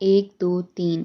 1 2 3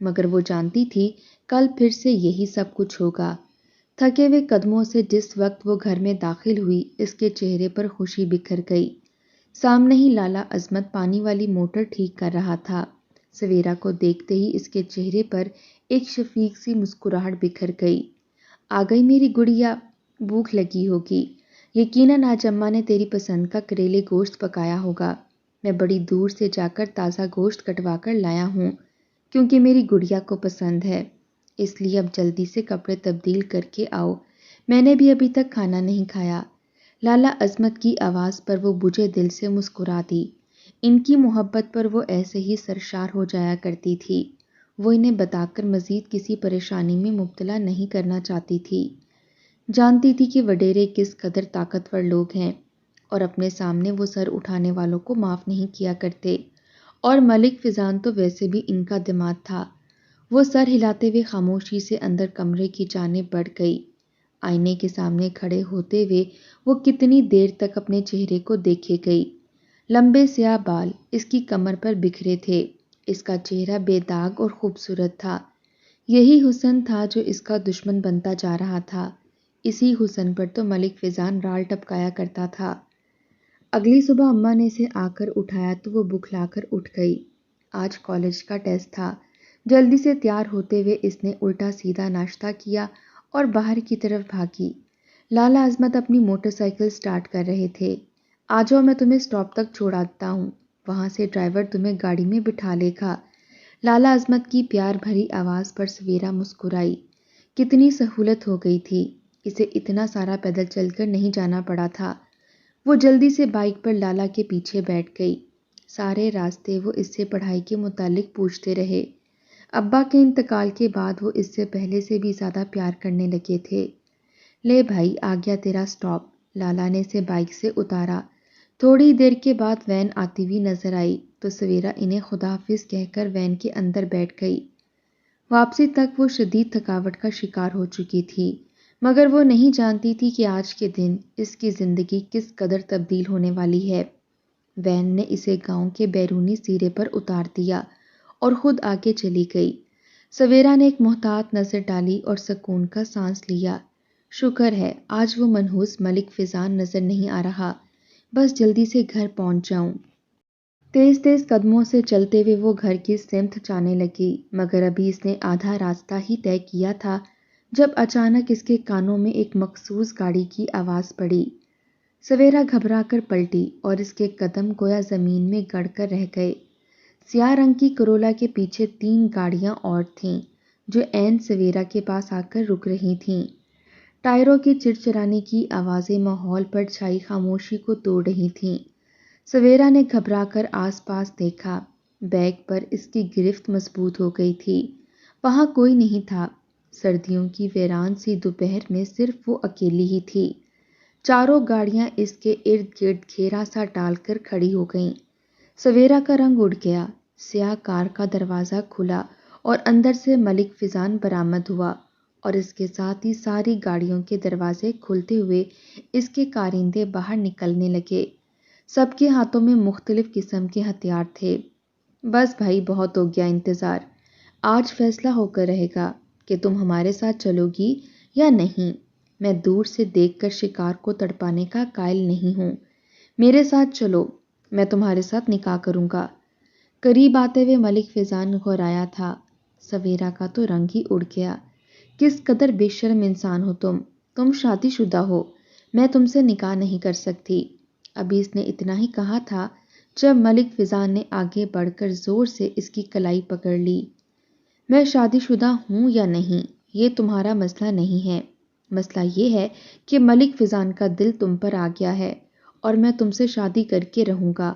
مگر وہ جانتی تھی کل پھر سے یہی سب کچھ ہوگا۔ تھکے ہوئے قدموں سے جس وقت وہ گھر میں داخل ہوئی اس کے چہرے پر خوشی بکھر گئی۔ سامنے ہی لالا عظمت پانی والی موٹر ٹھیک کر رہا تھا۔ سویرا کو دیکھتے ہی اس کے چہرے پر ایک شفیق سی مسکراہٹ بکھر گئی۔ آ گئی میری گڑیا، بھوک لگی ہوگی، یقیناً آج اماں نے تیری پسند کا کریلے گوشت پکایا ہوگا۔ میں بڑی دور سے جا کر تازہ گوشت کٹوا کر لایا ہوں کیونکہ میری گڑیا کو پسند ہے، اس لیے اب جلدی سے کپڑے تبدیل کر کے آؤ، میں نے بھی ابھی تک کھانا نہیں کھایا۔ لالا عظمت کی آواز پر وہ بجھے دل سے مسکرا دی۔ ان کی محبت پر وہ ایسے ہی سرشار ہو جایا کرتی تھی۔ وہ انہیں بتا کر مزید کسی پریشانی میں مبتلا نہیں کرنا چاہتی تھی۔ جانتی تھی کہ وڈیرے کس قدر طاقتور لوگ ہیں اور اپنے سامنے وہ سر اٹھانے والوں کو معاف نہیں کیا کرتے، اور ملک فیضان تو ویسے بھی ان کا دماد تھا۔ وہ سر ہلاتے ہوئے خاموشی سے اندر کمرے کی جانب بڑھ گئی۔ آئینے کے سامنے کھڑے ہوتے ہوئے وہ کتنی دیر تک اپنے چہرے کو دیکھے گئی۔ لمبے سیاہ بال اس کی کمر پر بکھرے تھے، اس کا چہرہ بے داغ اور خوبصورت تھا۔ یہی حسن تھا جو اس کا دشمن بنتا جا رہا تھا۔ اسی حسن پر تو ملک فیضان رال ٹپکایا کرتا تھا۔ اگلی صبح اماں نے اسے آ کر اٹھایا تو وہ بکھلا کر اٹھ گئی۔ آج کالج کا ٹیسٹ تھا۔ جلدی سے تیار ہوتے ہوئے اس نے الٹا سیدھا ناشتہ کیا اور باہر کی طرف بھاگی۔ لالا عظمت اپنی موٹر سائیکل سٹارٹ کر رہے تھے۔ آ جاؤ، میں تمہیں اسٹاپ تک چھوڑاتا ہوں، وہاں سے ڈرائیور تمہیں گاڑی میں بٹھا لے گا۔ لالا عظمت کی پیار بھری آواز پر سویرا مسکرائی۔ کتنی سہولت ہو گئی تھی، اسے اتنا سارا پیدل چل کر نہیں جانا پڑا تھا۔ وہ جلدی سے بائک پر لالا کے پیچھے بیٹھ گئی۔ سارے راستے وہ اس سے پڑھائی کے متعلق پوچھتے رہے۔ ابا کے انتقال کے بعد وہ اس سے پہلے سے بھی زیادہ پیار کرنے لگے تھے۔ لے بھائی، آ گیا تیرا سٹاپ۔ لالا نے اسے بائک سے اتارا۔ تھوڑی دیر کے بعد وین آتی ہوئی نظر آئی تو سویرا انہیں خدا حافظ کہہ کر وین کے اندر بیٹھ گئی۔ واپسی تک وہ شدید تھکاوٹ کا شکار ہو چکی تھی، مگر وہ نہیں جانتی تھی کہ آج کے دن اس کی زندگی کس قدر تبدیل ہونے والی ہے۔ وین نے اسے گاؤں کے بیرونی سرے پر اتار دیا اور خود آگے چلی گئی۔ سویرا نے ایک محتاط نظر ڈالی اور سکون کا سانس لیا۔ شکر ہے آج وہ منحوس ملک فیضان نظر نہیں آ رہا، بس جلدی سے گھر پہنچ جاؤں۔ تیز تیز قدموں سے چلتے ہوئے وہ گھر کی سمت جانے لگی، مگر ابھی اس نے آدھا راستہ ہی طے کیا تھا جب اچانک اس کے کانوں میں ایک مخصوص گاڑی کی آواز پڑی۔ سویرا گھبرا کر پلٹی اور اس کے قدم گویا زمین میں گڑ کر رہ گئے۔ سیاہ رنگ کی کرولا کے پیچھے 3 گاڑیاں اور تھیں جو عین سویرا کے پاس آ کر رک رہی تھیں۔ ٹائروں کے چرچرانے کی آوازیں ماحول پر چھائی خاموشی کو توڑ رہی تھیں۔ سویرا نے گھبرا کر آس پاس دیکھا۔ بیگ پر اس کی گرفت مضبوط ہو گئی تھی، وہاں کوئی نہیں تھا۔ سردیوں کی ویران سی دوپہر میں صرف وہ اکیلی ہی تھی۔ چاروں گاڑیاں اس کے ارد گرد گھیرا سا ڈال کر کھڑی ہو گئیں۔ سویرا کا رنگ اڑ گیا۔ سیاہ کار کا دروازہ کھلا اور اندر سے ملک فیضان برآمد ہوا، اور اس کے ساتھ ہی ساری گاڑیوں کے دروازے کھلتے ہوئے اس کے کارندے باہر نکلنے لگے۔ سب کے ہاتھوں میں مختلف قسم کے ہتھیار تھے۔ بس بھائی، بہت ہو گیا انتظار، آج فیصلہ ہو کر رہے گا کہ تم ہمارے ساتھ چلو گی یا نہیں۔ میں دور سے دیکھ کر شکار کو تڑپانے کا قائل نہیں ہوں، میرے ساتھ چلو، میں تمہارے ساتھ نکاح کروں گا۔ قریب آتے ہوئے ملک فیضان غورایا تھا۔ سویرا کا تو رنگ ہی اڑ گیا۔ کس قدر بے شرم انسان ہو تم شادی شدہ ہو، میں تم سے نکاح نہیں کر سکتی۔ ابھی اس نے اتنا ہی کہا تھا جب ملک فیضان نے آگے بڑھ کر زور سے اس کی کلائی پکڑ لی۔ میں شادی شدہ ہوں یا نہیں یہ تمہارا مسئلہ نہیں ہے، مسئلہ یہ ہے کہ ملک فیضان کا دل تم پر آ گیا ہے اور میں تم سے شادی کر کے رہوں گا۔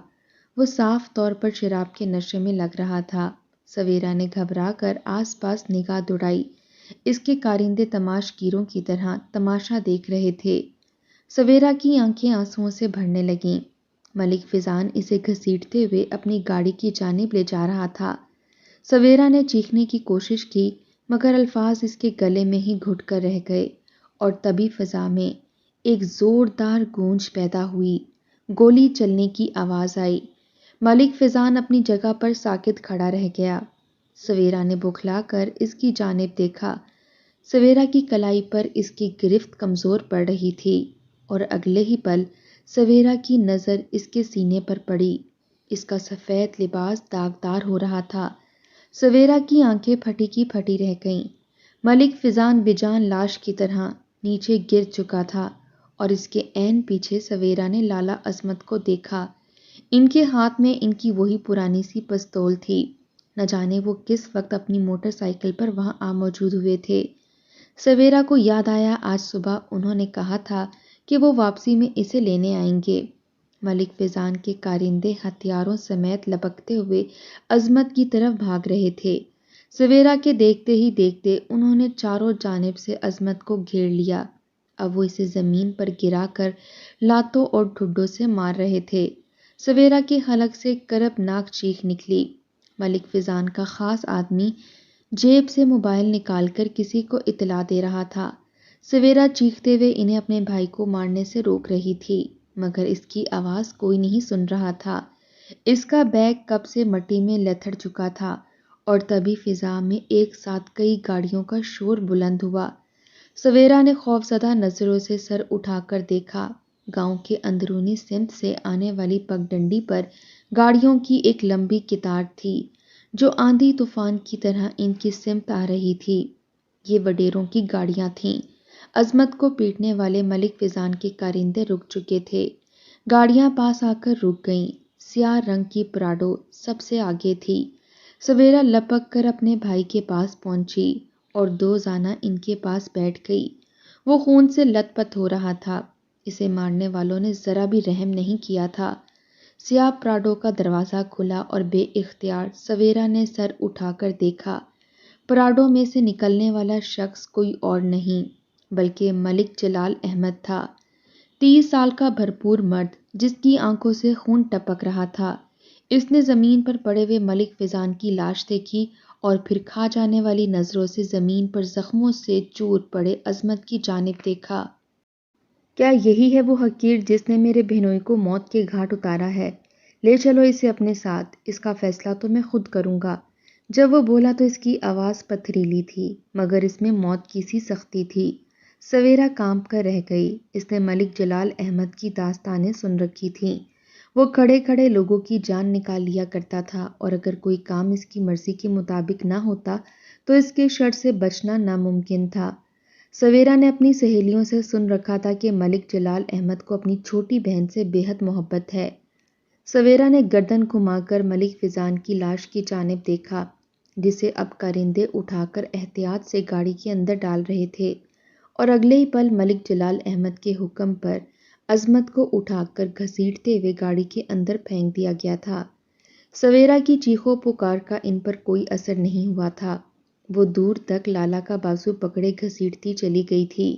وہ صاف طور پر شراب کے نشے میں لگ رہا تھا۔ سویرا نے گھبرا کر آس پاس نگاہ دوڑائی۔ اس کے کارندے تماشگیروں کی طرح تماشا دیکھ رہے تھے۔ سویرا کی آنکھیں آنسوؤں سے بھرنے لگیں۔ ملک فیضان اسے گھسیٹتے ہوئے اپنی گاڑی کی جانب لے جا رہا تھا۔ سویرا نے چیخنے کی کوشش کی مگر الفاظ اس کے گلے میں ہی گھٹ کر رہ گئے، اور تبھی فضا میں ایک زوردار گونج پیدا ہوئی۔ گولی چلنے کی آواز آئی۔ ملک فیضان اپنی جگہ پر ساکت کھڑا رہ گیا۔ سویرا نے بوکھلا کر اس کی جانب دیکھا۔ سویرا کی کلائی پر اس کی گرفت کمزور پڑ رہی تھی اور اگلے ہی پل سویرا کی نظر اس کے سینے پر پڑی۔ اس کا سفید لباس داغدار ہو رہا تھا۔ سویرا کی آنکھیں پھٹی کی پھٹی رہ گئیں۔ ملک فیضان بے جان لاش کی طرح نیچے گر چکا تھا اور اس کے عین پیچھے سویرا نے لالا عظمت کو دیکھا۔ ان کے ہاتھ میں ان کی وہی پرانی سی پستول تھی۔ نہ جانے وہ کس وقت اپنی موٹر سائیکل پر وہاں آ موجود ہوئے تھے۔ سویرا کو یاد آیا آج صبح انہوں نے کہا تھا کہ وہ واپسی میں اسے لینے آئیں گے۔ ملک فیضان کے کارندے ہتھیاروں سمیت لپکتے ہوئے عظمت کی طرف بھاگ رہے تھے۔ سویرا کے دیکھتے ہی دیکھتے انہوں نے چاروں جانب سے عظمت کو گھیر لیا۔ اب وہ اسے زمین پر گرا کر لاتوں اور ٹھڈوں سے مار رہے تھے۔ سویرا کے حلق سے کربناک چیخ نکلی۔ ملک فیضان کا خاص آدمی جیب سے موبائل نکال کر کسی کو اطلاع دے رہا تھا۔ سویرا چیختے ہوئے انہیں اپنے بھائی کو مارنے سے روک رہی تھی، مگر اس کی آواز کوئی نہیں سن رہا تھا۔ اس کا بیگ کب سے مٹی میں لتھڑ چکا تھا اور تبھی فضا میں ایک ساتھ کئی گاڑیوں کا شور بلند ہوا۔ سویرا نے خوفزدہ نظروں سے سر اٹھا کر دیکھا۔ گاؤں کے اندرونی سمت سے آنے والی پگڈنڈی پر گاڑیوں کی ایک لمبی قطار تھی جو آندھی طوفان کی طرح ان کی سمت آ رہی تھی۔ یہ وڈیروں کی گاڑیاں تھیں۔ عظمت کو پیٹنے والے ملک فیضان کے کارندے رک چکے تھے۔ گاڑیاں پاس آ کر رک گئیں۔ سیاہ رنگ کی پراڈو سب سے آگے تھی۔ سویرا لپک کر اپنے بھائی کے پاس پہنچی اور دو زانہ ان کے پاس بیٹھ گئی۔ وہ خون سے لت پت ہو رہا تھا۔ اسے مارنے والوں نے ذرا بھی رحم نہیں کیا تھا۔ سیاہ پراڈو کا دروازہ کھلا اور بے اختیار سویرا نے سر اٹھا کر دیکھا۔ پراڈو میں سے نکلنے والا شخص کوئی اور نہیں بلکہ ملک جلال احمد تھا۔ 30 سال کا بھرپور مرد جس کی آنکھوں سے خون ٹپک رہا تھا۔ اس نے زمین پر پڑے ہوئے ملک فیضان کی لاش دیکھی اور پھر کھا جانے والی نظروں سے زمین پر زخموں سے چور پڑے عظمت کی جانب دیکھا۔ کیا یہی ہے وہ حقیر جس نے میرے بہنوئی کو موت کے گھاٹ اتارا ہے؟ لے چلو اسے اپنے ساتھ، اس کا فیصلہ تو میں خود کروں گا۔ جب وہ بولا تو اس کی آواز پتھریلی تھی مگر اس میں موت کی سی سختی تھی۔ سویرا کانپ کر رہ گئی۔ اس نے ملک جلال احمد کی داستانیں سن رکھی تھیں۔ وہ کھڑے کھڑے لوگوں کی جان نکال لیا کرتا تھا اور اگر کوئی کام اس کی مرضی کے مطابق نہ ہوتا تو اس کے شر سے بچنا ناممکن تھا۔ سویرا نے اپنی سہیلیوں سے سن رکھا تھا کہ ملک جلال احمد کو اپنی چھوٹی بہن سے بے حد محبت ہے۔ سویرا نے گردن گھما کر ملک فیضان کی لاش کی جانب دیکھا جسے اب کارندے اٹھا کر احتیاط سے گاڑی کے اندر ڈال رہے تھے اور اگلے ہی پل ملک جلال احمد کے حکم پر عظمت کو اٹھا کر گھسیٹتے ہوئے گاڑی کے اندر پھینک دیا گیا تھا۔ سویرا کی چیخو پکار کا ان پر کوئی اثر نہیں ہوا تھا۔ وہ دور تک لالا کا بازو پکڑے گھسیٹتی چلی گئی تھی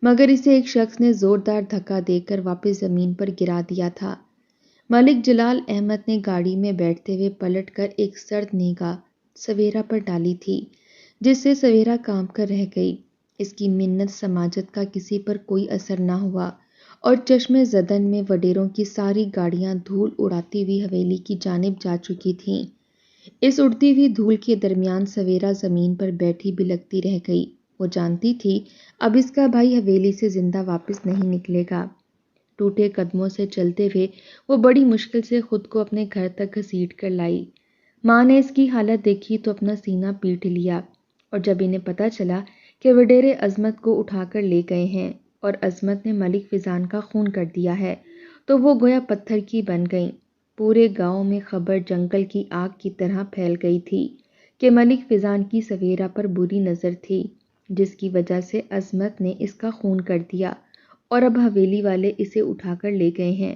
مگر اسے ایک شخص نے زوردار دھکا دے کر واپس زمین پر گرا دیا تھا۔ ملک جلال احمد نے گاڑی میں بیٹھتے ہوئے پلٹ کر ایک سرد نگاہ سویرا پر ڈالی تھی جس سے سویرا کانپ کر رہ گئی۔ اس کی منت سماجت کا کسی پر کوئی اثر نہ ہوا اور چشم زدن میں وڈیروں کی ساری گاڑیاں دھول اڑاتی ہوئی حویلی کی جانب جا چکی تھیں۔ اس اڑتی ہوئی دھول کے درمیان سویرا زمین پر بیٹھی بلکتی رہ گئی۔ وہ جانتی تھی اب اس کا بھائی حویلی سے زندہ واپس نہیں نکلے گا۔ ٹوٹے قدموں سے چلتے ہوئے وہ بڑی مشکل سے خود کو اپنے گھر تک گھسیٹ کر لائی۔ ماں نے اس کی حالت دیکھی تو اپنا سینہ پیٹ لیا اور جب انہیں پتہ چلا کہ وڈیرے عظمت کو اٹھا کر لے گئے ہیں اور عظمت نے ملک فیضان کا خون کر دیا ہے تو وہ گویا پتھر کی بن گئیں۔ پورے گاؤں میں خبر جنگل کی آگ کی طرح پھیل گئی تھی کہ ملک فیضان کی سویرا پر بری نظر تھی جس کی وجہ سے عظمت نے اس کا خون کر دیا اور اب حویلی والے اسے اٹھا کر لے گئے ہیں۔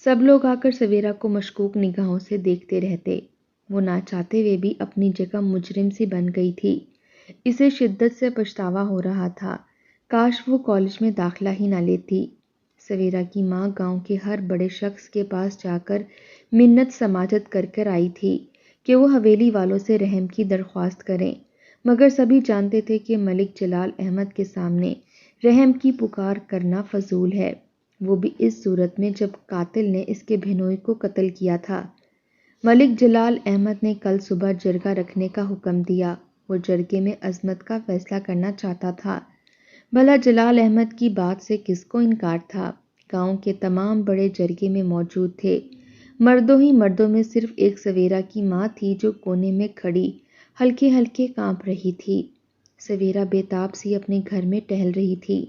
سب لوگ آ کر سویرا کو مشکوک نگاہوں سے دیکھتے رہتے۔ وہ نہ چاہتے ہوئے بھی اپنی جگہ مجرم سی بن گئی تھی۔ اسے شدت سے پچھتاوا ہو رہا تھا۔ کاش وہ کالج میں داخلہ ہی نہ لیتی۔ سویرا کی ماں گاؤں کے ہر بڑے شخص کے پاس جا کر منت سماجت کر کر آئی تھی کہ وہ حویلی والوں سے رحم کی درخواست کریں مگر سبھی جانتے تھے کہ ملک جلال احمد کے سامنے رحم کی پکار کرنا فضول ہے، وہ بھی اس صورت میں جب قاتل نے اس کے بہنوئی کو قتل کیا تھا۔ ملک جلال احمد نے کل صبح جرگہ رکھنے کا حکم دیا۔ وہ جرگے میں عظمت کا فیصلہ کرنا چاہتا تھا۔ بھلا جلال احمد کی بات سے کس کو انکار تھا؟ گاؤں کے تمام بڑے جرگے میں موجود تھے۔ مردوں ہی مردوں میں صرف ایک سویرا کی ماں تھی جو کونے میں کھڑی ہلکے ہلکے کانپ رہی تھی۔ سویرا بے تاب سی اپنے گھر میں ٹہل رہی تھی۔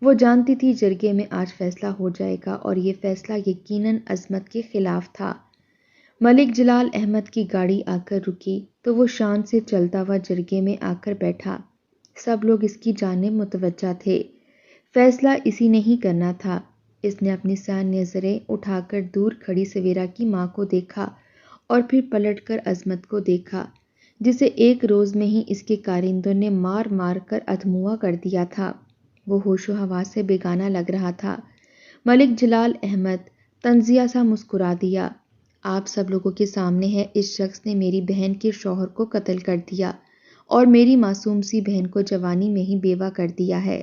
وہ جانتی تھی جرگے میں آج فیصلہ ہو جائے گا اور یہ فیصلہ یقیناً عظمت کے خلاف تھا۔ ملک جلال احمد کی گاڑی آ کر رکی تو وہ شان سے چلتا ہوا جرگے میں آ کر بیٹھا۔ سب لوگ اس کی جانب متوجہ تھے۔ فیصلہ اسی نے ہی کرنا تھا۔ اس نے اپنی سیاہ نظریں اٹھا کر دور کھڑی سویرا کی ماں کو دیکھا اور پھر پلٹ کر عظمت کو دیکھا، جسے ایک روز میں ہی اس کے کارندوں نے مار مار کر ادھموا کر دیا تھا۔ وہ ہوش و حواس سے بیگانہ لگ رہا تھا۔ ملک جلال احمد طنزیہ سا مسکرا دیا۔ آپ سب لوگوں کے سامنے ہے، اس شخص نے میری بہن کے شوہر کو قتل کر دیا اور میری معصوم سی بہن کو جوانی میں ہی بیوہ کر دیا ہے۔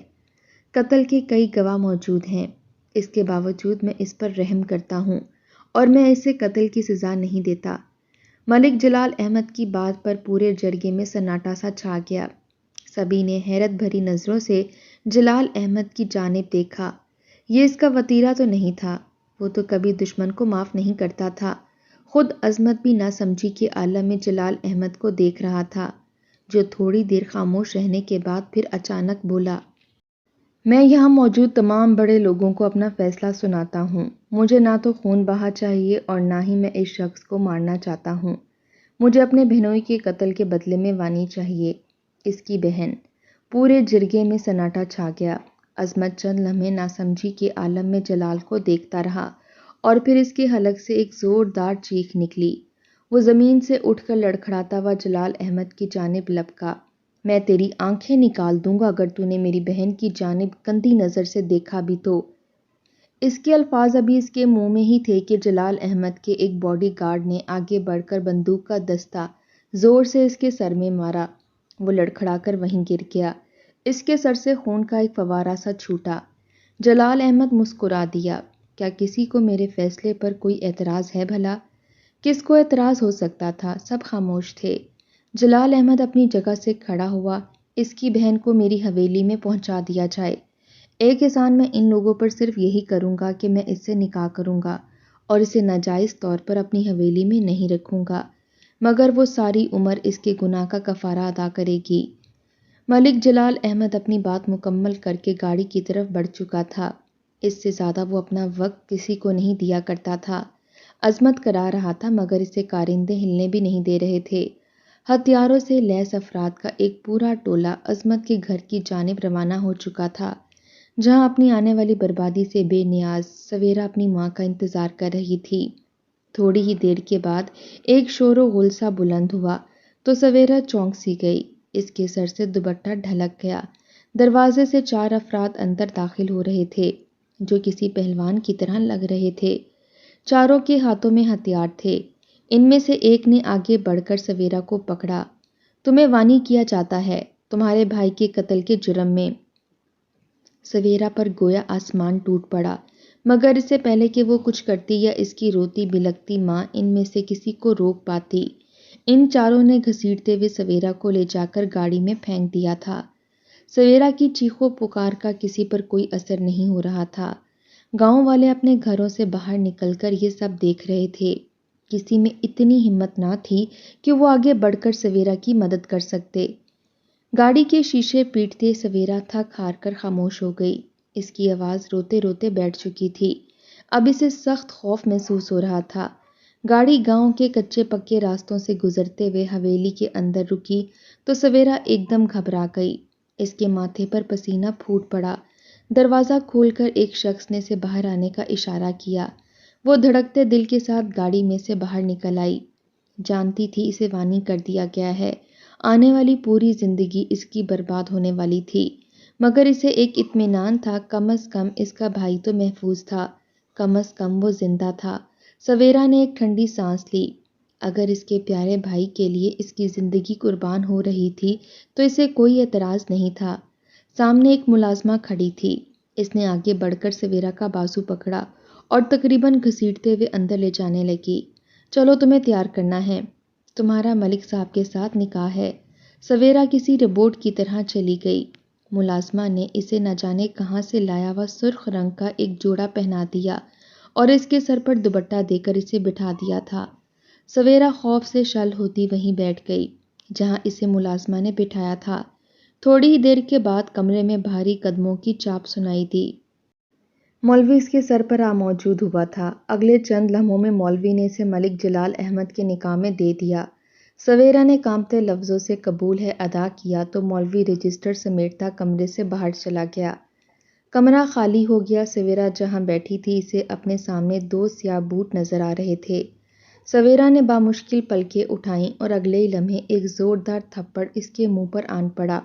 قتل کے کئی گواہ موجود ہیں، اس کے باوجود میں اس پر رحم کرتا ہوں اور میں اسے قتل کی سزا نہیں دیتا۔ ملک جلال احمد کی بات پر پورے جرگے میں سناٹا سا چھا گیا۔ سبھی نے حیرت بھری نظروں سے جلال احمد کی جانب دیکھا۔ یہ اس کا وتیرہ تو نہیں تھا، وہ تو کبھی دشمن کو معاف نہیں کرتا تھا۔ خود عظمت بھی ناسمجھی کے عالم میں جلال احمد کو دیکھ رہا تھا، جو تھوڑی دیر خاموش رہنے کے بعد پھر اچانک بولا، میں یہاں موجود تمام بڑے لوگوں کو اپنا فیصلہ سناتا ہوں۔ مجھے نہ تو خون بہا چاہیے اور نہ ہی میں اس شخص کو مارنا چاہتا ہوں۔ مجھے اپنے بہنوئی کے قتل کے بدلے میں وانی چاہیے، اس کی بہن۔ پورے جرگے میں سناٹا چھا گیا۔ عظمت چند لمحے ناسمجھی کے عالم میں جلال کو دیکھتا رہا اور پھر اس کے حلق سے ایک زوردار چیخ نکلی۔ وہ زمین سے اٹھ کر لڑکھڑاتا ہوا جلال احمد کی جانب لپکا، میں تیری آنکھیں نکال دوں گا اگر تو نے میری بہن کی جانب گندی نظر سے دیکھا بھی تو۔ اس کے الفاظ ابھی اس کے منہ میں ہی تھے کہ جلال احمد کے ایک باڈی گارڈ نے آگے بڑھ کر بندوق کا دستہ زور سے اس کے سر میں مارا۔ وہ لڑکھڑا کر وہیں گر گیا۔ اس کے سر سے خون کا ایک فوارہ سا چھوٹا۔ جلال احمد مسکرا دیا، کیا کسی کو میرے فیصلے پر کوئی اعتراض ہے بھلا؟ کس کو اعتراض ہو سکتا تھا؟ سب خاموش تھے۔ جلال احمد اپنی جگہ سے کھڑا ہوا، اس کی بہن کو میری حویلی میں پہنچا دیا جائے۔ ایک احسان میں ان لوگوں پر صرف یہی کروں گا کہ میں اس سے نکاح کروں گا اور اسے ناجائز طور پر اپنی حویلی میں نہیں رکھوں گا، مگر وہ ساری عمر اس کے گناہ کا کفارہ ادا کرے گی۔ ملک جلال احمد اپنی بات مکمل کر کے گاڑی کی طرف بڑھ چکا تھا۔ اس سے زیادہ وہ اپنا وقت کسی کو نہیں دیا کرتا تھا۔ عظمت کرا رہا تھا مگر اسے کارندے ہلنے بھی نہیں دے رہے تھے۔ ہتھیاروں سے لیس افراد کا ایک پورا ٹولہ عظمت کے گھر کی جانب روانہ ہو چکا تھا، جہاں اپنی آنے والی بربادی سے بے نیاز سویرا اپنی ماں کا انتظار کر رہی تھی۔ تھوڑی ہی دیر کے بعد ایک شور و غل سا بلند ہوا تو سویرا چونک سی گئی۔ اس کے سر سے دوپٹہ ڈھلک گیا۔ دروازے سے 4 افراد اندر داخل ہو رہے تھے، جو کسی پہلوان کی طرح لگ رہے تھے۔ چاروں کے ہاتھوں میں ہتھیار تھے۔ ان میں سے ایک نے آگے بڑھ کر سویرا کو پکڑا، تمہیں وانی کیا جاتا ہے تمہارے بھائی کے قتل کے جرم میں۔ سویرا پر گویا آسمان ٹوٹ پڑا، مگر اس سے پہلے کہ وہ کچھ کرتی یا اس کی روتی بلکتی ماں ان میں سے کسی کو روک پاتی، ان چاروں نے گھسیٹتے ہوئے سویرا کو لے جا کر گاڑی میں پھینک دیا تھا۔ سویرا کی چیخو پکار کا کسی پر کوئی اثر نہیں ہو رہا تھا۔ گاؤں والے اپنے گھروں سے باہر نکل کر یہ سب دیکھ رہے تھے۔ کسی میں اتنی ہمت نہ تھی کہ وہ آگے بڑھ کر سویرا کی مدد کر سکتے۔ گاڑی کے شیشے پیٹتے سویرا تھک ہار کر خاموش ہو گئی۔ اس کی آواز روتے روتے بیٹھ چکی تھی۔ اب اسے سخت خوف محسوس ہو رہا تھا۔ گاڑی گاؤں کے کچے پکے راستوں سے گزرتے ہوئے حویلی کے اندر رکی تو سویرا ایک دم گھبرا گئی۔ اس کے ماتھے پر پسینہ پھوٹ پڑا۔ دروازہ کھول کر ایک شخص نے اسے باہر آنے کا اشارہ کیا۔ وہ دھڑکتے دل کے ساتھ گاڑی میں سے باہر نکل آئی۔ جانتی تھی اسے وانی کر دیا گیا ہے، آنے والی پوری زندگی اس کی برباد ہونے والی تھی، مگر اسے ایک اطمینان تھا، کم از کم اس کا بھائی تو محفوظ تھا، کم از کم وہ زندہ تھا۔ سویرا نے ایک ٹھنڈی سانس لی۔ اگر اس کے پیارے بھائی کے لیے اس کی زندگی قربان ہو رہی تھی تو اسے کوئی اعتراض نہیں تھا۔ سامنے ایک ملازمہ کھڑی تھی۔ اس نے آگے بڑھ کر سویرا کا بازو پکڑا اور تقریباً گھسیٹتے ہوئے اندر لے جانے لگی۔ چلو تمہیں تیار کرنا ہے، تمہارا ملک صاحب کے ساتھ نکاح ہے۔ سویرا کسی ربوٹ کی طرح چلی گئی۔ ملازمہ نے اسے نہ جانے کہاں سے لایا ہوا سرخ رنگ کا ایک جوڑا پہنا دیا اور اس کے سر پر دوپٹہ دے کر اسے بٹھا دیا تھا۔ سویرا خوف سے شل ہوتی وہیں بیٹھ گئی جہاں اسے ملازمہ نے بٹھایا تھا۔ تھوڑی ہی دیر کے بعد کمرے میں بھاری قدموں کی چاپ سنائی دی۔ مولوی اس کے سر پر موجود ہوا تھا۔ اگلے چند لمحوں میں مولوی نے اسے ملک جلال احمد کے نکاح میں دے دیا۔ سویرا نے کانپتے لفظوں سے قبول ہے ادا کیا تو مولوی رجسٹر سمیٹتا کمرے سے باہر چلا گیا۔ کمرہ خالی ہو گیا۔ سویرا جہاں بیٹھی تھی اسے اپنے سامنے دو سیاہ بوٹ نظر آ رہے تھے۔ سویرا نے بامشکل پلکیں اٹھائیں اور اگلے ہی لمحے ایک زوردار تھپڑ اس کے منہ پر آن پڑا۔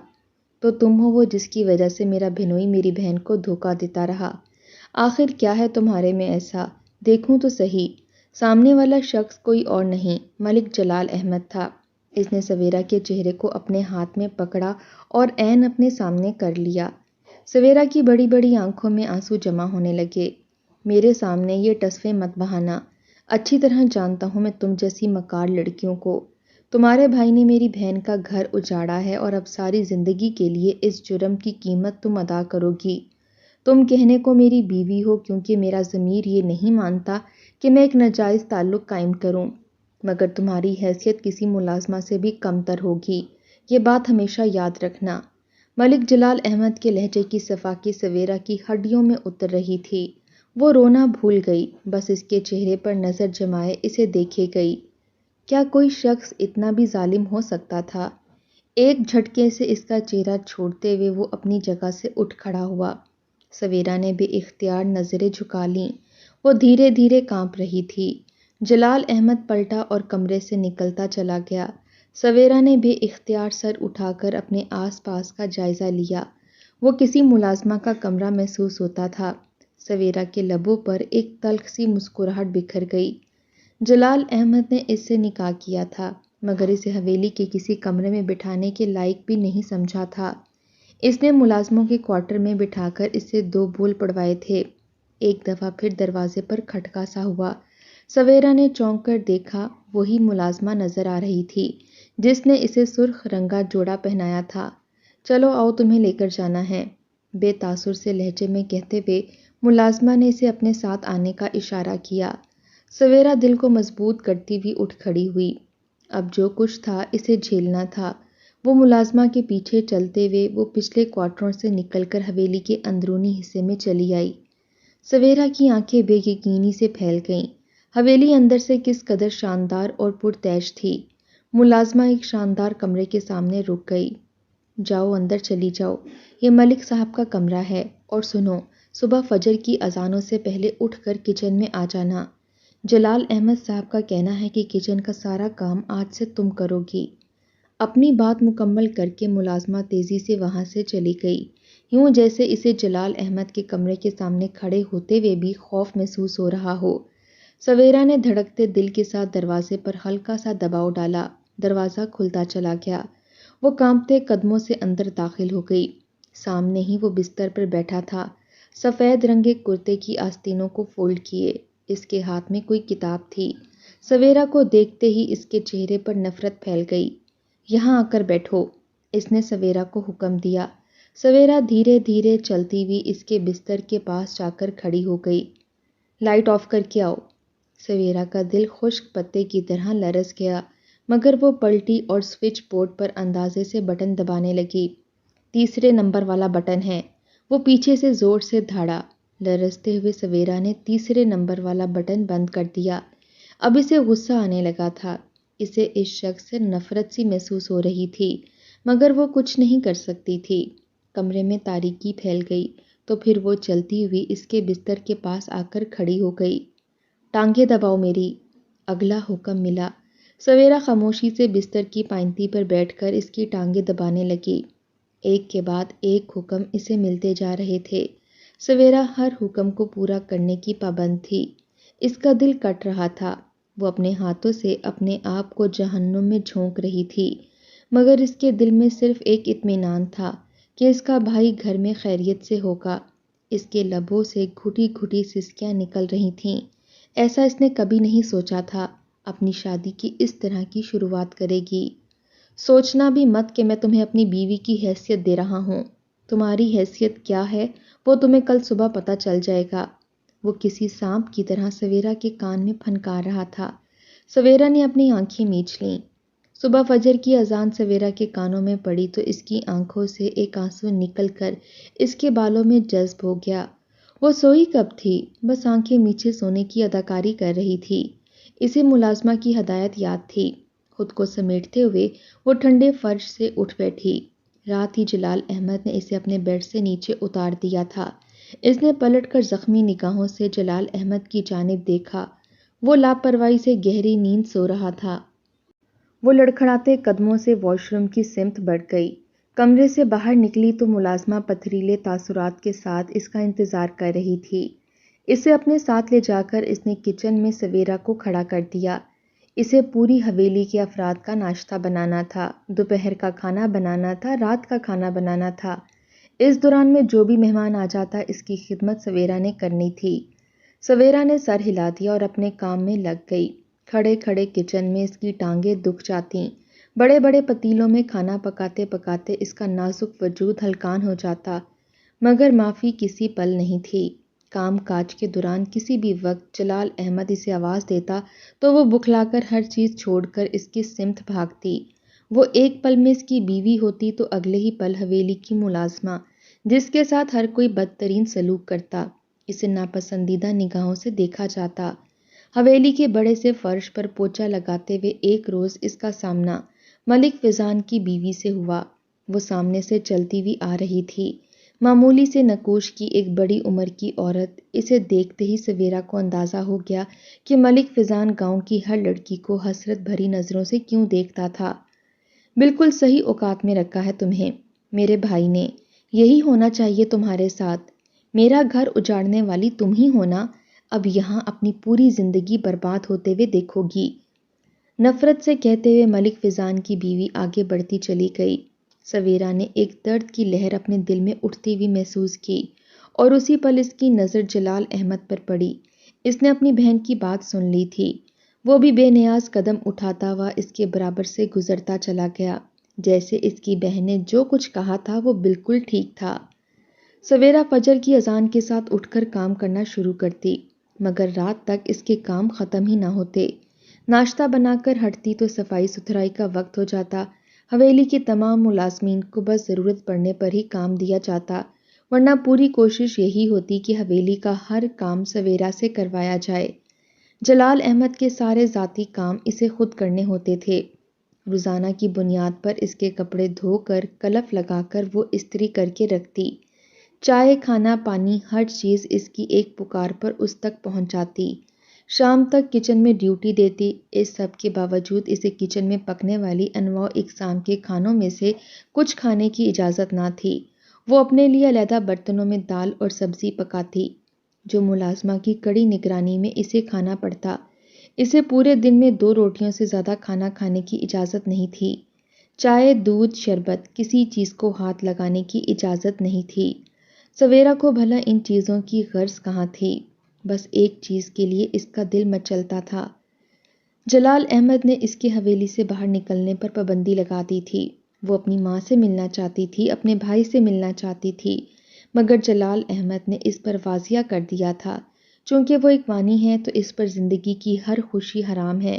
تو تم ہو وہ جس کی وجہ سے میرا بہنوئی میری بہن کو دھوکہ دیتا رہا۔ آخر کیا ہے تمہارے میں ایسا؟ دیکھوں تو صحیح۔ سامنے والا شخص کوئی اور نہیں ملک جلال احمد تھا۔ اس نے سویرا کے چہرے کو اپنے ہاتھ میں پکڑا اور عین اپنے سامنے کر لیا۔ سویرا کی بڑی بڑی آنکھوں میں آنسو جمع ہونے لگے۔ میرے سامنے یہ ٹسفیں مت بہانا۔ اچھی طرح جانتا ہوں میں تم جیسی مکار لڑکیوں کو۔ تمہارے بھائی نے میری بہن کا گھر اجاڑا ہے اور اب ساری زندگی کے لیے اس جرم کی قیمت تم ادا کرو گی۔ تم کہنے کو میری بیوی ہو کیونکہ میرا ضمیر یہ نہیں مانتا کہ میں ایک ناجائز تعلق قائم کروں، مگر تمہاری حیثیت کسی ملازمہ سے بھی کم تر ہوگی، یہ بات ہمیشہ یاد رکھنا۔ ملک جلال احمد کے لہجے کی صفاقی سویرا کی ہڈیوں میں اتر رہی تھی۔ وہ رونا بھول گئی، بس اس کے چہرے پر نظر جمائے اسے دیکھے گئی۔ کیا کوئی شخص اتنا بھی ظالم ہو سکتا تھا؟ ایک جھٹکے سے اس کا چہرہ چھوڑتے ہوئے وہ اپنی جگہ سے اٹھ کھڑا ہوا۔ سویرا نے بے اختیار نظریں جھکا لیں۔ وہ دھیرے دھیرے کانپ رہی تھی۔ جلال احمد پلٹا اور کمرے سے نکلتا چلا گیا۔ سویرا نے بے اختیار سر اٹھا کر اپنے آس پاس کا جائزہ لیا۔ وہ کسی ملازمہ کا کمرہ محسوس ہوتا تھا۔ سویرا کے لبوں پر ایک تلخ سی مسکراہٹ بکھر گئی۔ جلال احمد نے اس سے نکاح کیا تھا مگر اسے حویلی کے کسی کمرے میں بٹھانے کے لائق بھی نہیں سمجھا تھا۔ اس نے ملازموں کے کوارٹر میں بٹھا کر اس سے 2 بول پڑوائے تھے۔ ایک دفعہ پھر دروازے پر کھٹکا سا ہوا۔ سویرا نے چونک کر دیکھا، وہی ملازمہ نظر آ رہی تھی جس نے اسے سرخ رنگا جوڑا پہنایا تھا۔ چلو آؤ تمہیں لے کر جانا ہے، بے تاثر سے لہجے میں کہتے ہوئے ملازمہ نے اسے اپنے ساتھ آنے کا اشارہ کیا۔ سویرا دل کو مضبوط کرتی ہوئی اٹھ کھڑی ہوئی۔ اب جو کچھ تھا اسے جھیلنا تھا۔ وہ ملازمہ کے پیچھے چلتے ہوئے وہ پچھلے کوارٹروں سے نکل کر حویلی کے اندرونی حصے میں چلی آئی۔ سویرا کی آنکھیں بے یقینی سے پھیل گئیں۔ حویلی اندر سے کس قدر شاندار اور پرتیش تھی۔ ملازمہ ایک شاندار کمرے کے سامنے رک گئی۔ جاؤ اندر چلی جاؤ، یہ ملک صاحب کا کمرہ ہے، اور سنو، صبح فجر کی اذانوں سے پہلے اٹھ کر کچن میں آ جانا۔ جلال احمد صاحب کا کہنا ہے کہ کچن کا سارا کام آج سے تم کرو گی۔ اپنی بات مکمل کر کے ملازمہ تیزی سے وہاں سے چلی گئی، یوں جیسے اسے جلال احمد کے کمرے کے سامنے کھڑے ہوتے ہوئے بھی خوف محسوس ہو رہا ہو۔ سویرا نے دھڑکتے دل کے ساتھ دروازے پر ہلکا سا دباؤ ڈالا۔ دروازہ کھلتا چلا گیا۔ وہ کانپتے قدموں سے اندر داخل ہو گئی۔ سامنے ہی وہ بستر پر بیٹھا تھا، سفید رنگے کرتے کی آستینوں کو فولڈ کیے۔ اس کے ہاتھ میں کوئی کتاب تھی۔ سویرا کو دیکھتے ہی اس کے چہرے پر نفرت پھیل گئی۔ یہاں آ کر بیٹھو، اس نے سویرا کو حکم دیا۔ سویرا دھیرے دھیرے چلتی ہوئی اس کے بستر کے پاس جا کر کھڑی ہو گئی۔ لائٹ آف کر کے آؤ۔ سویرا کا دل خشک پتے کی طرح لرز گیا، مگر وہ پلٹی اور سوئچ بورڈ پر اندازے سے بٹن دبانے لگی۔ 3 نمبر والا بٹن ہے، وہ پیچھے سے زور سے دھاڑا۔ لرزتے ہوئے سویرا نے 3 نمبر والا بٹن بند کر دیا۔ اب اسے غصہ آنے لگا تھا۔ اسے اس شخص سے نفرت سی محسوس ہو رہی تھی، مگر وہ کچھ نہیں کر سکتی تھی۔ کمرے میں تاریکی پھیل گئی تو پھر وہ چلتی ہوئی اس کے بستر کے پاس آ کر کھڑی ہو گئی۔ ٹانگیں دباؤ میری، اگلا حکم ملا۔ سویرا خاموشی سے بستر کی پائنتی پر بیٹھ کر اس کی ٹانگیں دبانے لگی۔ ایک کے بعد ایک حکم اسے ملتے جا رہے تھے۔ سویرا ہر حکم کو پورا کرنے کی پابند تھی۔ اس کا دل کٹ رہا تھا۔ وہ اپنے ہاتھوں سے اپنے آپ کو جہنم میں جھونک رہی تھی، مگر اس کے دل میں صرف ایک اطمینان تھا کہ اس کا بھائی گھر میں خیریت سے ہوگا۔ اس کے لبوں سے گھٹی گھٹی سسکیاں نکل رہی تھیں۔ ایسا اس نے کبھی نہیں سوچا تھا۔ اپنی شادی کی اس طرح کی شروعات کرے گی؟ سوچنا بھی مت کہ میں تمہیں اپنی بیوی کی حیثیت دے رہا ہوں۔ تمہاری حیثیت کیا ہے وہ تمہیں کل صبح پتہ چل جائے گا۔ وہ کسی سانپ کی طرح سویرا کے کان میں پھنکار رہا تھا۔ سویرا نے اپنی آنکھیں میچ لیں۔ صبح فجر کی اذان سویرا کے کانوں میں پڑی تو اس کی آنکھوں سے ایک آنسو نکل کر اس کے بالوں میں جذب ہو گیا۔ وہ سوئی کب تھی؟ بس آنکھیں میچے سونے کی اداکاری کر رہی تھی۔ اسے ملازمہ کی ہدایت یاد تھی۔ خود کو سمیٹتے ہوئے وہ ٹھنڈے فرش سے اٹھ بیٹھی۔ رات ہی جلال احمد نے اسے اپنے بیڈ سے نیچے اتار دیا تھا۔ اس نے پلٹ کر زخمی نگاہوں سے جلال احمد کی جانب دیکھا۔ وہ لاپرواہی سے گہری نیند سو رہا تھا۔ وہ لڑکھڑاتے قدموں سے واش روم کی سمت بڑھ گئی۔ کمرے سے باہر نکلی تو ملازمہ پتھریلے تاثرات کے ساتھ اس کا انتظار کر رہی تھی۔ اسے اپنے ساتھ لے جا کر اس نے کچن میں سویرا کو کھڑا کر دیا۔ اسے پوری حویلی کے افراد کا ناشتہ بنانا تھا، دوپہر کا کھانا بنانا تھا، رات کا کھانا بنانا تھا۔ اس دوران میں جو بھی مہمان آ جاتا اس کی خدمت سویرا نے کرنی تھی۔ سویرا نے سر ہلا دیا اور اپنے کام میں لگ گئی۔ کھڑے کھڑے کچن میں اس کی ٹانگیں دکھ جاتی۔ بڑے بڑے پتیلوں میں کھانا پکاتے پکاتے اس کا نازک وجود ہلکان ہو جاتا، مگر معافی کسی پل نہیں تھی۔ کام کاج کے دوران کسی بھی وقت جلال احمد اسے آواز دیتا تو وہ بکھلا کر ہر چیز چھوڑ کر اس کی سمت بھاگتی۔ وہ ایک پل میں اس کی بیوی ہوتی تو اگلے ہی پل حویلی کی ملازمہ، جس کے ساتھ ہر کوئی بدترین سلوک کرتا، اسے ناپسندیدہ نگاہوں سے دیکھا جاتا۔ حویلی کے بڑے سے فرش پر پوچھا لگاتے ہوئے ایک روز اس کا سامنا ملک فیضان کی بیوی سے ہوا۔ وہ سامنے سے چلتی ہوئی آ رہی تھی، معمولی سے نقوش کی ایک بڑی عمر کی عورت۔ اسے دیکھتے ہی سویرا کو اندازہ ہو گیا کہ ملک فیضان گاؤں کی ہر لڑکی کو حسرت بھری نظروں سے کیوں دیکھتا تھا۔ بالکل صحیح اوقات میں رکھا ہے تمہیں میرے بھائی نے، یہی ہونا چاہیے تمہارے ساتھ۔ میرا گھر اجاڑنے والی تم ہی ہونا، اب یہاں اپنی پوری زندگی برباد ہوتے ہوئے دیکھو گی۔ نفرت سے کہتے ہوئے ملک فیضان کی بیوی آگے بڑھتی چلی گئی۔ سویرا نے ایک درد کی لہر اپنے دل میں اٹھتی ہوئی محسوس کی اور اسی پل اس کی نظر جلال احمد پر پڑی۔ اس نے اپنی بہن کی بات سن لی تھی۔ وہ بھی بے نیاز قدم اٹھاتا ہوا اس کے برابر سے گزرتا چلا گیا، جیسے اس کی بہن نے جو کچھ کہا تھا وہ بالکل ٹھیک تھا۔ سویرا فجر کی اذان کے ساتھ اٹھ کر کام کرنا شروع کرتی، مگر رات تک اس کے کام ختم ہی نہ ہوتے۔ ناشتہ بنا کر ہٹتی تو صفائی ستھرائی کا وقت ہو جاتا۔ حویلی کے تمام ملازمین کو بس ضرورت پڑنے پر ہی کام دیا جاتا، ورنہ پوری کوشش یہی ہوتی کہ حویلی کا ہر کام سویرا سے کروایا جائے۔ جلال احمد کے سارے ذاتی کام اسے خود کرنے ہوتے تھے۔ روزانہ کی بنیاد پر اس کے کپڑے دھو کر کلف لگا کر وہ استری کر کے رکھتی۔ چائے، کھانا، پانی، ہر چیز اس کی ایک پکار پر اس تک پہنچ جاتی۔ شام تک کچن میں ڈیوٹی دیتی۔ اس سب کے باوجود اسے کچن میں پکنے والی انواع اقسام کے کھانوں میں سے کچھ کھانے کی اجازت نہ تھی۔ وہ اپنے لیے علیحدہ برتنوں میں دال اور سبزی پکاتی، جو ملازمہ کی کڑی نگرانی میں اسے کھانا پڑتا۔ اسے پورے دن میں 2 روٹیوں سے زیادہ کھانا کھانے کی اجازت نہیں تھی۔ چائے، دودھ، شربت، کسی چیز کو ہاتھ لگانے کی اجازت نہیں تھی۔ سویرا کو بھلا ان چیزوں کی غرض کہاں تھی؟ بس ایک چیز کے لیے اس کا دل مچلتا تھا۔ جلال احمد نے اس کے حویلی سے باہر نکلنے پر پابندی لگا دی تھی۔ وہ اپنی ماں سے ملنا چاہتی تھی، اپنے بھائی سے ملنا چاہتی تھی، مگر جلال احمد نے اس پر واضح کر دیا تھا، چونکہ وہ ایک وانی ہے تو اس پر زندگی کی ہر خوشی حرام ہے،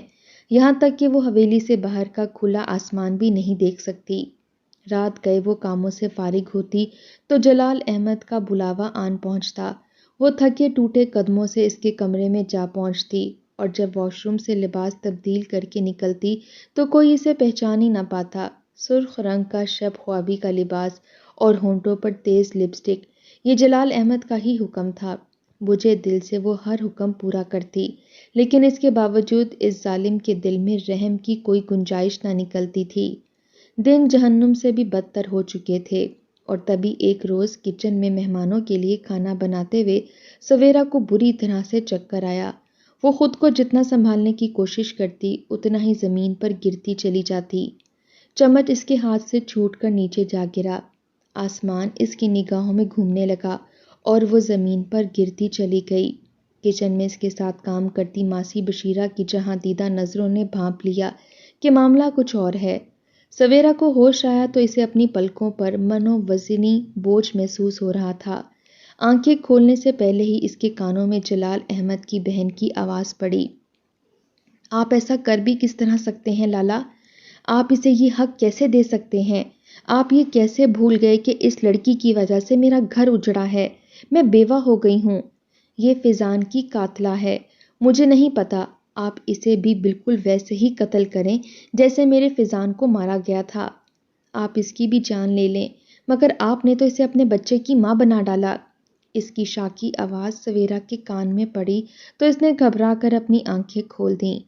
یہاں تک کہ وہ حویلی سے باہر کا کھلا آسمان بھی نہیں دیکھ سکتی۔ رات گئے وہ کاموں سے فارغ ہوتی تو جلال احمد کا بلاوا آن پہنچتا۔ وہ تھکے ٹوٹے قدموں سے اس کے کمرے میں جا پہنچتی اور جب واش روم سے لباس تبدیل کر کے نکلتی تو کوئی اسے پہچان ہی نہ پاتا۔ سرخ رنگ کا شب خوابی کا لباس اور ہونٹوں پر تیز لپسٹک، یہ جلال احمد کا ہی حکم تھا۔ بجھے دل سے وہ ہر حکم پورا کرتی، لیکن اس کے باوجود اس ظالم کے دل میں رحم کی کوئی گنجائش نہ نکلتی تھی۔ دن جہنم سے بھی بدتر ہو چکے تھے اور تبھی ایک روز کچن میں مہمانوں کے لیے کھانا بناتے ہوئے سویرا کو بری طرح سے چکر آیا۔ وہ خود کو جتنا سنبھالنے کی کوشش کرتی اتنا ہی زمین پر گرتی چلی جاتی۔ چمچ اس کے ہاتھ سے چھوٹ کر نیچے جا گرا۔ آسمان اس کی نگاہوں میں گھومنے لگا اور وہ زمین پر گرتی چلی گئی۔ کچن میں اس کے ساتھ کام کرتی ماسی بشیرہ کی جہاں دیدہ نظروں نے بھانپ لیا کہ معاملہ کچھ اور ہے۔ سویرا کو ہوش آیا تو اسے اپنی پلکوں پر منووزنی بوجھ محسوس ہو رہا تھا۔ آنکھیں کھولنے سے پہلے ہی اس کے کانوں میں جلال احمد کی بہن کی آواز پڑی۔ آپ ایسا کر بھی کس طرح سکتے ہیں لالا؟ آپ اسے یہ حق کیسے دے سکتے ہیں؟ آپ یہ کیسے بھول گئے کہ اس لڑکی کی وجہ سے میرا گھر اجڑا ہے، میں بیوہ ہو گئی ہوں؟ یہ فیضان کی قاتلہ ہے، مجھے نہیں پتا، آپ اسے بھی بالکل ویسے ہی قتل کریں جیسے میرے فیضان کو مارا گیا تھا۔ آپ اس کی بھی جان لے لیں، مگر آپ نے تو اسے اپنے بچے کی ماں بنا ڈالا۔ اس کی شاکی آواز سویرا کے کان میں پڑی تو اس نے گھبرا کر اپنی آنکھیں کھول دیں،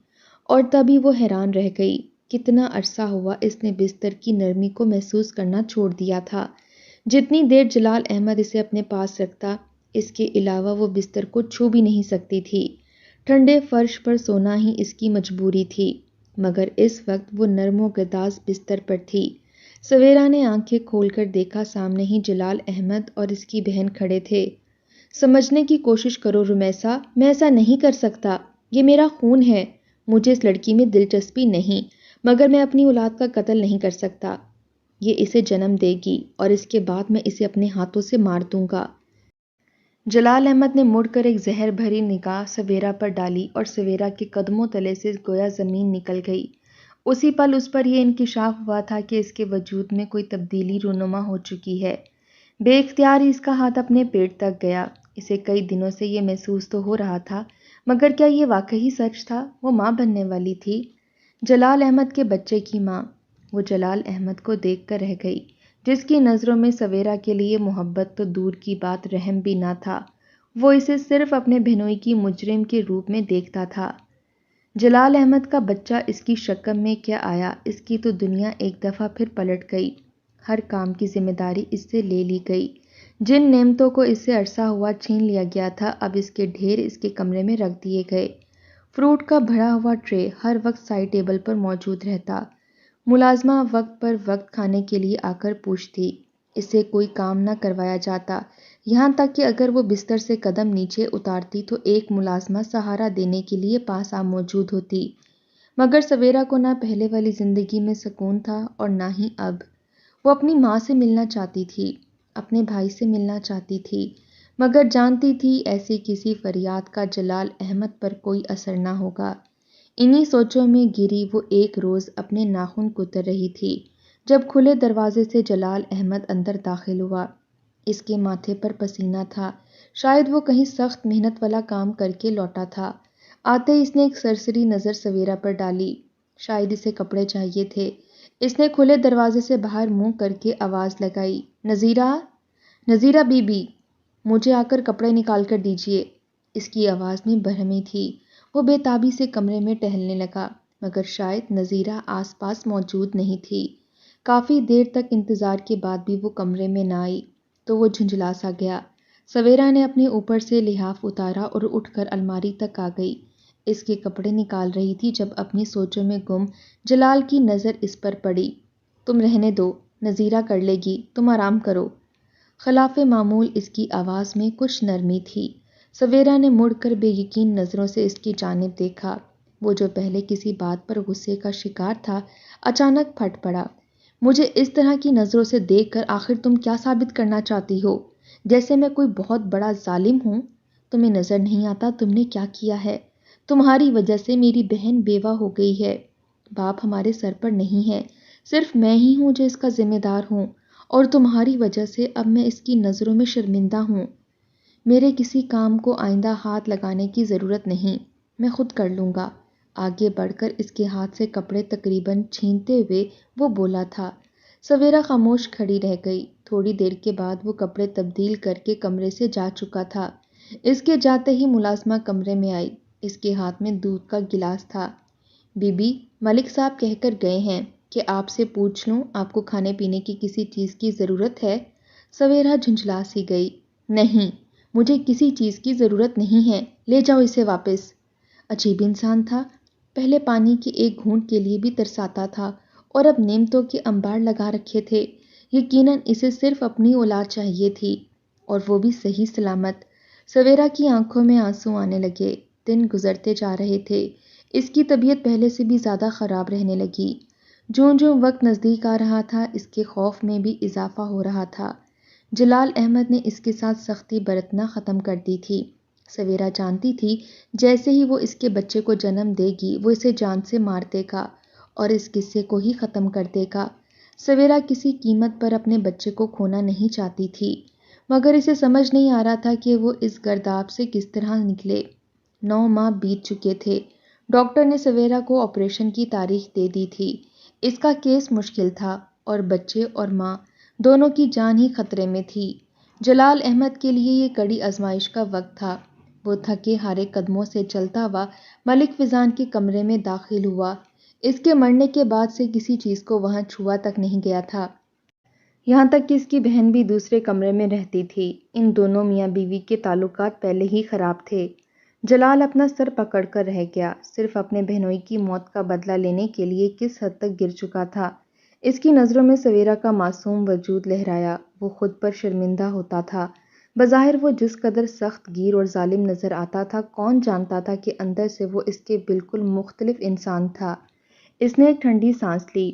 اور تبھی وہ حیران رہ گئی۔ کتنا عرصہ ہوا اس نے بستر کی نرمی کو محسوس کرنا چھوڑ دیا تھا۔ جتنی دیر جلال احمد اسے اپنے پاس رکھتا، اس کے علاوہ وہ بستر کو چھو بھی نہیں سکتی تھی۔ ٹھنڈے فرش پر سونا ہی اس کی مجبوری تھی، مگر اس وقت وہ نرم و گداز بستر پر تھی۔ سویرا نے آنکھیں کھول کر دیکھا، سامنے ہی جلال احمد اور اس کی بہن کھڑے تھے۔ سمجھنے کی کوشش کرو رمیسا، میں ایسا نہیں کر سکتا، یہ میرا خون ہے، مجھے اس لڑکی میں دلچسپی نہیں، مگر میں اپنی اولاد کا قتل نہیں کر سکتا۔ یہ اسے جنم دے گی اور اس کے بعد میں اسے اپنے ہاتھوں سے مار دوں گا۔ جلال احمد نے مڑ کر ایک زہر بھری نگاہ سویرا پر ڈالی اور سویرا کے قدموں تلے سے گویا زمین نکل گئی۔ اسی پل اس پر یہ انکشاف ہوا تھا کہ اس کے وجود میں کوئی تبدیلی رونما ہو چکی ہے۔ بے اختیار ہی اس کا ہاتھ اپنے پیٹ تک گیا۔ اسے کئی دنوں سے یہ محسوس تو ہو رہا تھا، مگر کیا یہ واقعی سچ تھا؟ وہ ماں بننے والی تھی، جلال احمد کے بچے کی ماں۔ وہ جلال احمد کو دیکھ کر رہ گئی، جس کی نظروں میں سویرا کے لیے محبت تو دور کی بات رحم بھی نہ تھا۔ وہ اسے صرف اپنے بہنوئی کی مجرم کے روپ میں دیکھتا تھا۔ جلال احمد کا بچہ اس کی شکم میں کیا آیا، اس کی تو دنیا ایک دفعہ پھر پلٹ گئی۔ ہر کام کی ذمہ داری اس سے لے لی گئی۔ جن نعمتوں کو اس سے عرصہ ہوا چھین لیا گیا تھا، اب اس کے ڈھیر اس کے کمرے میں رکھ دیے گئے۔ فروٹ کا بھرا ہوا ٹرے ہر وقت سائڈ ٹیبل پر موجود رہتا۔ ملازمہ وقت پر وقت کھانے کے لیے آ کر پوچھتی۔ اس سے کوئی کام نہ کروایا جاتا، یہاں تک کہ اگر وہ بستر سے قدم نیچے اتارتی تو ایک ملازمہ سہارا دینے کے لیے پاس آ موجود ہوتی۔ مگر سویرا کو نہ پہلے والی زندگی میں سکون تھا اور نہ ہی اب۔ وہ اپنی ماں سے ملنا چاہتی تھی، اپنے بھائی سے ملنا چاہتی تھی، مگر جانتی تھی ایسی کسی فریاد کا جلال احمد پر کوئی اثر نہ ہوگا۔ انہی سوچوں میں گری وہ ایک روز اپنے ناخن کتر رہی تھی، جب کھلے دروازے سے جلال احمد اندر داخل ہوا۔ اس کے ماتھے پر پسینہ تھا، شاید وہ کہیں سخت محنت والا کام کر کے لوٹا تھا۔ آتے ہی اس نے ایک سرسری نظر سویرا پر ڈالی، شاید اسے کپڑے چاہیے تھے۔ اس نے کھلے دروازے سے باہر منہ کر کے آواز لگائی، نذیرہ، نذیرہ بی بی، مجھے آ کر کپڑے نکال کر دیجیے۔ اس کی آواز میں برہمی تھی۔ وہ بے تابی سے کمرے میں ٹہلنے لگا، مگر شاید نذیرہ آس پاس موجود نہیں تھی۔ کافی دیر تک انتظار کے بعد بھی وہ کمرے میں نہ آئی تو وہ جھنجھلا سا گیا۔ سویرا نے اپنے اوپر سے لحاف اتارا اور اٹھ کر الماری تک آ گئی۔ اس کے کپڑے نکال رہی تھی جب اپنی سوچوں میں گم جلال کی نظر اس پر پڑی۔ تم رہنے دو، نذیرہ کر لے گی، تم آرام کرو۔ خلاف معمول اس کی آواز میں کچھ نرمی تھی۔ سویرا نے مڑ کر بے یقین نظروں سے اس کی جانب دیکھا۔ وہ جو پہلے کسی بات پر غصے کا شکار تھا، اچانک پھٹ پڑا۔ مجھے اس طرح کی نظروں سے دیکھ کر آخر تم کیا ثابت کرنا چاہتی ہو؟ جیسے میں کوئی بہت بڑا ظالم ہوں؟ تمہیں نظر نہیں آتا تم نے کیا کیا ہے؟ تمہاری وجہ سے میری بہن بیوہ ہو گئی ہے۔ باپ ہمارے سر پر نہیں ہے، صرف میں ہی ہوں جو اس کا ذمہ دار ہوں، اور تمہاری وجہ سے اب میں اس کی نظروں میں شرمندہ ہوں۔ میرے کسی کام کو آئندہ ہاتھ لگانے کی ضرورت نہیں، میں خود کر لوں گا۔ آگے بڑھ کر اس کے ہاتھ سے کپڑے تقریباً چھینتے ہوئے وہ بولا تھا۔ سویرا خاموش کھڑی رہ گئی۔ تھوڑی دیر کے بعد وہ کپڑے تبدیل کر کے کمرے سے جا چکا تھا۔ اس کے جاتے ہی ملازمہ کمرے میں آئی۔ اس کے ہاتھ میں دودھ کا گلاس تھا۔ بی بی، ملک صاحب کہہ کر گئے ہیں کہ آپ سے پوچھ لوں آپ کو کھانے پینے کی کسی چیز کی ضرورت ہے؟ سویرا جھنجھلا سی گئی۔ نہیں، مجھے کسی چیز کی ضرورت نہیں ہے، لے جاؤ اسے واپس۔ عجیب انسان تھا، پہلے پانی کے ایک گھونٹ کے لیے بھی ترساتا تھا اور اب نعمتوں کے انبار لگا رکھے تھے۔ یقیناً اسے صرف اپنی اولاد چاہیے تھی، اور وہ بھی صحیح سلامت۔ سویرا کی آنکھوں میں آنسو آنے لگے۔ دن گزرتے جا رہے تھے۔ اس کی طبیعت پہلے سے بھی زیادہ خراب رہنے لگی۔ جوں جوں وقت نزدیک آ رہا تھا، اس کے خوف میں بھی اضافہ ہو رہا تھا۔ جلال احمد نے اس کے ساتھ سختی برتنا ختم کر دی تھی۔ سویرا جانتی تھی جیسے ہی وہ اس کے بچے کو جنم دے گی، وہ اسے جان سے مار دے گا اور اس قصے کو ہی ختم کر دے گا۔ سویرا کسی قیمت پر اپنے بچے کو کھونا نہیں چاہتی تھی، مگر اسے سمجھ نہیں آ رہا تھا کہ وہ اس گرداب سے کس طرح نکلے۔ 9 ماہ بیت چکے تھے۔ ڈاکٹر نے سویرا کو آپریشن کی تاریخ دے دی تھی۔ اس کا کیس مشکل تھا اور بچے اور ماں دونوں کی جان ہی خطرے میں تھی۔ جلال احمد کے لیے یہ کڑی آزمائش کا وقت تھا۔ وہ تھکے ہارے قدموں سے چلتا ہوا ملک فیضان کے کمرے میں داخل ہوا۔ اس کے مرنے کے بعد سے کسی چیز کو وہاں چھوا تک نہیں گیا تھا۔ یہاں تک کہ اس کی بہن بھی دوسرے کمرے میں رہتی تھی۔ ان دونوں میاں بیوی کے تعلقات پہلے ہی خراب تھے۔ جلال اپنا سر پکڑ کر رہ گیا۔ صرف اپنے بہنوئی کی موت کا بدلہ لینے کے لیے کس حد تک گر چکا تھا۔ اس کی نظروں میں سویرا کا معصوم وجود لہرایا۔ وہ خود پر شرمندہ ہوتا تھا۔ بظاہر وہ جس قدر سخت گیر اور ظالم نظر آتا تھا، کون جانتا تھا کہ اندر سے وہ اس کے بالکل مختلف انسان تھا۔ اس نے ایک ٹھنڈی سانس لی۔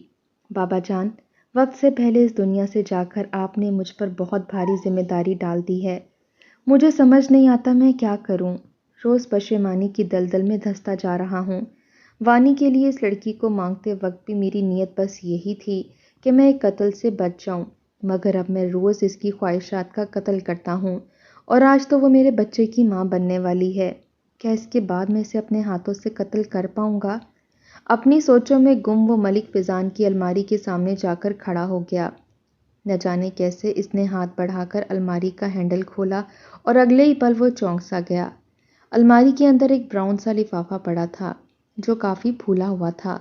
بابا جان، وقت سے پہلے اس دنیا سے جا کر آپ نے مجھ پر بہت بھاری ذمہ داری ڈال دی ہے۔ مجھے سمجھ نہیں آتا میں کیا کروں۔ روز پشیمانی کی دلدل میں دھنستا جا رہا ہوں۔ وانی کے لیے اس لڑکی کو مانگتے وقت بھی میری نیت بس یہی تھی کہ میں ایک قتل سے بچ جاؤں، مگر اب میں روز اس کی خواہشات کا قتل کرتا ہوں، اور آج تو وہ میرے بچے کی ماں بننے والی ہے۔ کیا اس کے بعد میں اسے اپنے ہاتھوں سے قتل کر پاؤں گا؟ اپنی سوچوں میں گم وہ ملک فیضان کی الماری کے سامنے جا کر کھڑا ہو گیا۔ نہ جانے کیسے اس نے ہاتھ بڑھا کر الماری کا ہینڈل کھولا اور اگلے ہی پل وہ چونک سا گیا۔ الماری کے اندر ایک براؤن سا لفافہ پڑا تھا جو کافی پھولا ہوا تھا۔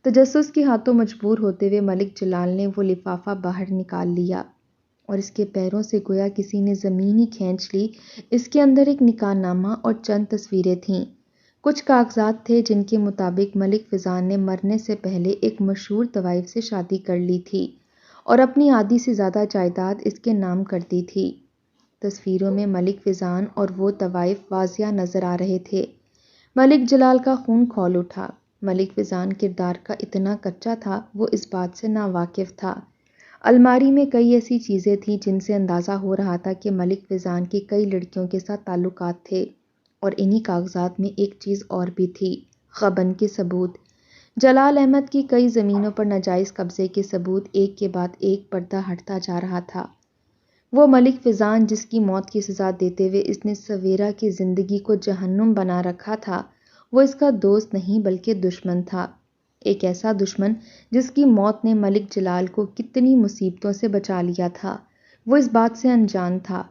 تجسس کے ہاتھوں مجبور ہوتے ہوئے ملک جلال نے وہ لفافہ باہر نکال لیا اور اس کے پیروں سے گویا کسی نے زمین ہی کھینچ لی۔ اس کے اندر ایک نکاح نامہ اور چند تصویریں تھیں۔ کچھ کاغذات تھے جن کے مطابق ملک فیضان نے مرنے سے پہلے ایک مشہور طوائف سے شادی کر لی تھی اور اپنی آدھی سے زیادہ جائیداد اس کے نام کر دی تھی۔ تصویروں میں ملک فیضان اور وہ طوائف واضح نظر آ رہے تھے۔ ملک جلال کا خون کھول اٹھا۔ ملک فیضان کردار کا اتنا کچا تھا، وہ اس بات سے ناواقف تھا۔ الماری میں کئی ایسی چیزیں تھیں جن سے اندازہ ہو رہا تھا کہ ملک فیضان کے کئی لڑکیوں کے ساتھ تعلقات تھے، اور انہی کاغذات میں ایک چیز اور بھی تھی، غبن کے ثبوت۔ جلال احمد کی کئی زمینوں پر ناجائز قبضے کے ثبوت۔ ایک کے بعد ایک پردہ ہٹتا جا رہا تھا۔ وہ ملک فیضان جس کی موت کی سزا دیتے ہوئے اس نے سویرا کی زندگی کو جہنم بنا رکھا تھا، وہ اس کا دوست نہیں بلکہ دشمن تھا۔ ایک ایسا دشمن جس کی موت نے ملک جلال کو کتنی مصیبتوں سے بچا لیا تھا، وہ اس بات سے انجان تھا۔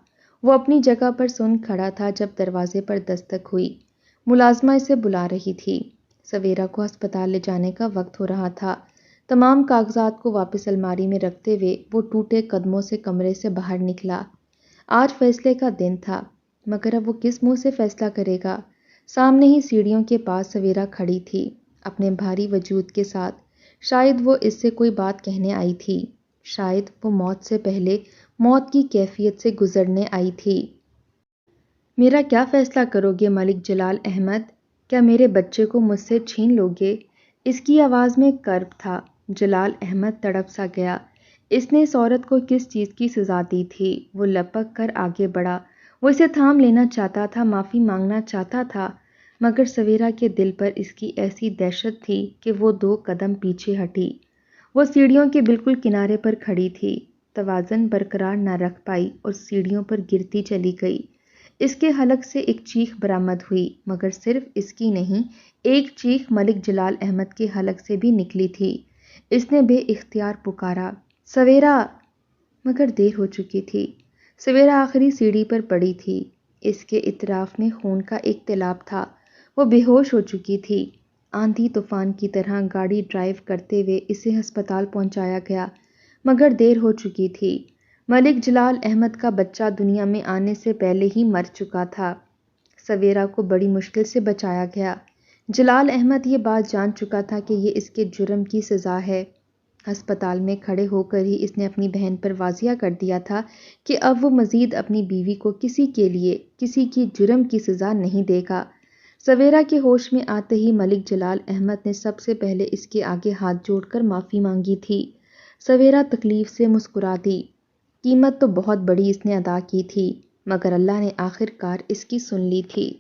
وہ اپنی جگہ پر سن کھڑا تھا جب دروازے پر دستک ہوئی۔ ملازمہ اسے بلا رہی تھی۔ سویرا کو ہسپتال لے جانے کا وقت ہو رہا تھا۔ تمام کاغذات کو واپس الماری میں رکھتے ہوئے وہ ٹوٹے قدموں سے کمرے سے باہر نکلا۔ آج فیصلے کا دن تھا، مگر اب وہ کس منہ سے فیصلہ کرے گا؟ سامنے ہی سیڑھیوں کے پاس سویرا کھڑی تھی، اپنے بھاری وجود کے ساتھ۔ شاید وہ اس سے کوئی بات کہنے آئی تھی، شاید وہ موت سے پہلے موت کی کیفیت سے گزرنے آئی تھی۔ میرا کیا فیصلہ کرو گے ملک جلال احمد؟ کیا میرے بچے کو مجھ سے چھین لو گے؟ اس کی آواز میں کرب تھا۔ جلال احمد تڑپ سا گیا۔ اس نے اس عورت کو کس چیز کی سزا دی تھی؟ وہ لپک کر آگے بڑھا۔ وہ اسے تھام لینا چاہتا تھا، معافی مانگنا چاہتا تھا، مگر سویرا کے دل پر اس کی ایسی دہشت تھی کہ وہ 2 قدم پیچھے ہٹی۔ وہ سیڑھیوں کے بالکل کنارے پر کھڑی تھی، توازن برقرار نہ رکھ پائی اور سیڑھیوں پر گرتی چلی گئی۔ اس کے حلق سے ایک چیخ برآمد ہوئی، مگر صرف اس کی نہیں، ایک چیخ ملک جلال احمد کے حلق سے بھی نکلی تھی۔ اس نے بے اختیار پکارا، سویرا! مگر دیر ہو چکی تھی۔ سویرا آخری سیڑھی پر پڑی تھی۔ اس کے اطراف میں خون کا ایک تیلاب تھا۔ وہ بے ہوش ہو چکی تھی۔ آندھی طوفان کی طرح گاڑی ڈرائیو کرتے ہوئے اسے ہسپتال پہنچایا گیا، مگر دیر ہو چکی تھی۔ ملک جلال احمد کا بچہ دنیا میں آنے سے پہلے ہی مر چکا تھا۔ سویرا کو بڑی مشکل سے بچایا گیا۔ جلال احمد یہ بات جان چکا تھا کہ یہ اس کے جرم کی سزا ہے۔ ہسپتال میں کھڑے ہو کر ہی اس نے اپنی بہن پر واضح کر دیا تھا کہ اب وہ مزید اپنی بیوی کو کسی کے لیے کسی کی جرم کی سزا نہیں دے گا۔ سویرا کے ہوش میں آتے ہی ملک جلال احمد نے سب سے پہلے اس کے آگے ہاتھ جوڑ کر معافی مانگی تھی۔ سویرا تکلیف سے مسکرا دی۔ قیمت تو بہت بڑی اس نے ادا کی تھی، مگر اللہ نے آخر کار اس کی سن لی تھی۔